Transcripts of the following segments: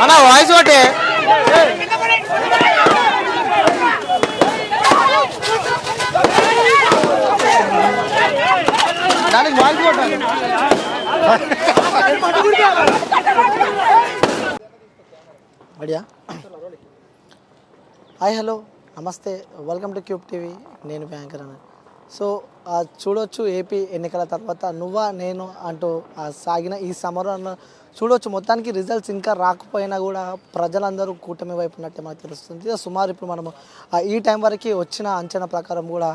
అన్న వాయిస్ ఒకటే దానికి వాయిస్ కొట్టాలి. అడియా హాయ్ హలో నమస్తే వెల్కమ్ టు క్యూబ్ టీవీ. నేను యాంకర్ అన్న. సో చూడొచ్చు ఏపీ ఎన్నికల తర్వాత నువ్వా నేను అంటూ సాగిన ఈ సమరం చూడొచ్చు. మొత్తానికి రిజల్ట్స్ ఇంకా రాకపోయినా కూడా ప్రజలందరూ కూటమి వైపు ఉన్నట్టే మనకు తెలుస్తుంది. సుమారు ఇప్పుడు మనము ఈ టైం వరకు వచ్చిన అంచనా ప్రకారం కూడా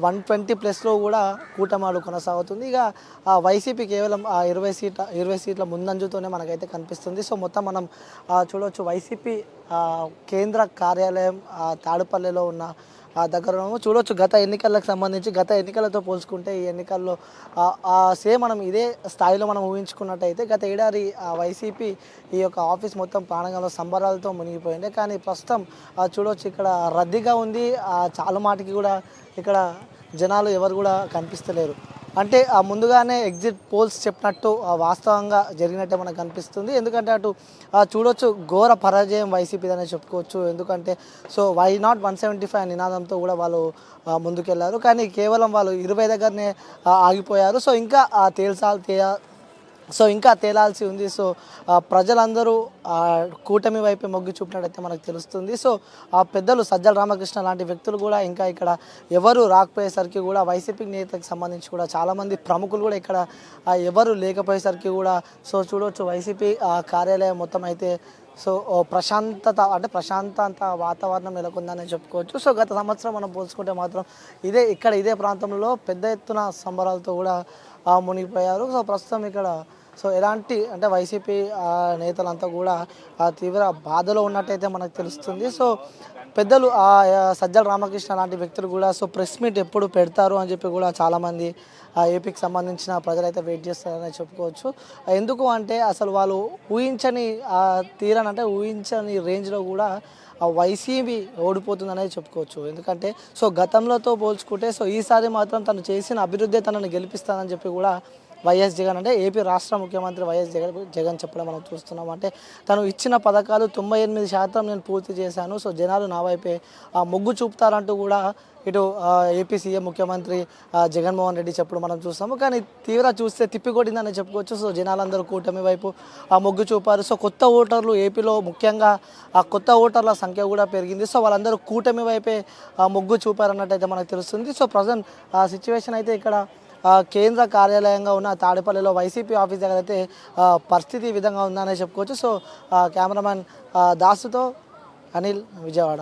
120+ కూడా కూటమి కొనసాగుతుంది. ఇక వైసీపీ కేవలం 20 సీట్ల ముందంజుతోనే మనకైతే కనిపిస్తుంది. సో మొత్తం మనం చూడవచ్చు వైసీపీ కేంద్ర కార్యాలయం తాడుపల్లిలో ఉన్న దగ్గర చూడవచ్చు. గత ఎన్నికలకు సంబంధించి గత ఎన్నికలతో పోల్చుకుంటే ఈ ఎన్నికల్లో సేమ్ మనం ఇదే స్థాయిలో మనం ఊహించుకున్నట్టయితే గత ఏడాది వైసీపీ ఈ యొక్క ఆఫీస్ మొత్తం ప్రాణంగంలో సంబరాలతో మునిగిపోయింది. కానీ ప్రస్తుతం చూడవచ్చు ఇక్కడ రద్దీగా ఉంది. చాలా మాటికి కూడా ఇక్కడ జనాలు ఎవరు కూడా కనిపిస్తలేరు. అంటే ముందుగానే ఎగ్జిట్ పోల్స్ చెప్పినట్టు వాస్తవంగా జరిగినట్టే మనకు కనిపిస్తుంది. ఎందుకంటే అటు చూడొచ్చు ఘోర పరాజయం వైసీపీదనే చెప్పుకోవచ్చు. ఎందుకంటే సో వై నాట్ 175 నినాదంతో కూడా వాళ్ళు ముందుకెళ్లారు. కానీ కేవలం వాళ్ళు 20 దగ్గరనే ఆగిపోయారు. సో ఇంకా తేలాల్సి ఉంది. సో ప్రజలందరూ కూటమి వైపే మొగ్గు చూపినట్టయితే మనకు తెలుస్తుంది. సో పెద్దలు సజ్జల రామకృష్ణ లాంటి వ్యక్తులు కూడా ఇంకా ఇక్కడ ఎవరు రాకపోయేసరికి కూడా వైసీపీ నేతలకు సంబంధించి కూడా చాలామంది ప్రముఖులు కూడా ఇక్కడ ఎవరు లేకపోయేసరికి కూడా సో చూడవచ్చు వైసీపీ కార్యాలయం మొత్తం అయితే సో ప్రశాంతత వాతావరణం నెలకొందని చెప్పుకోవచ్చు. సో గత సంవత్సరం మనం పోల్చుకుంటే మాత్రం ఇదే ప్రాంతంలో పెద్ద ఎత్తున సంబరాలతో కూడా మునిగిపోయారు. సో ప్రస్తుతం ఇక్కడ సో ఎలాంటి అంటే వైసీపీ నేతలంతా కూడా తీవ్ర బాధలో ఉన్నట్టయితే మనకు తెలుస్తుంది. సో పెద్దలు సజ్జల రామకృష్ణ లాంటి వ్యక్తులు కూడా సో ప్రెస్ మీట్ ఎప్పుడు పెడతారు అని చెప్పి కూడా చాలామంది ఏపీకి సంబంధించిన ప్రజలైతే వెయిట్ చేస్తారని చెప్పుకోవచ్చు. ఎందుకు అంటే అసలు వాళ్ళు ఊహించని రేంజ్లో కూడా వైసీపీ ఓడిపోతుందనేది చెప్పుకోవచ్చు. ఎందుకంటే సో గతంలోతో పోల్చుకుంటే సో ఈసారి మాత్రం తను చేసిన అభివృద్ధి తనని గెలిపిస్తానని చెప్పి కూడా వైఎస్ జగన్ అంటే ఏపీ రాష్ట్ర ముఖ్యమంత్రి వైఎస్ జగన్ చెప్పడం మనం చూస్తున్నాం. అంటే తను ఇచ్చిన పథకాలు 98% నేను పూర్తి చేశాను. సో జనాలు నా వైపే మొగ్గు చూపుతారంటూ కూడా ఇటు ఏపీ సీఎం ముఖ్యమంత్రి జగన్మోహన్ రెడ్డి చెప్పడం మనం చూస్తాము. కానీ చూస్తే తిప్పికొట్టిందని చెప్పుకోవచ్చు. సో జనాలందరూ కూటమి వైపు మొగ్గు చూపారు. సో కొత్త ఓటర్లు ఏపీలో ముఖ్యంగా కొత్త ఓటర్ల సంఖ్య కూడా పెరిగింది. సో వాళ్ళందరూ కూటమి వైపే మొగ్గు చూపారన్నట్టయితే మనకు తెలుస్తుంది. సో ప్రజెంట్ సిచ్యువేషన్ అయితే ఇక్కడ కేంద్ర కార్యాలయంగా ఉన్న తాడేపల్లిలో వైసీపీ ఆఫీస్ దగ్గర అయితే పరిస్థితి ఈ విధంగా ఉందనే చెప్పుకోవచ్చు. సో కెమెరామ్యాన్ దాసుతో అనిల్, విజయవాడ.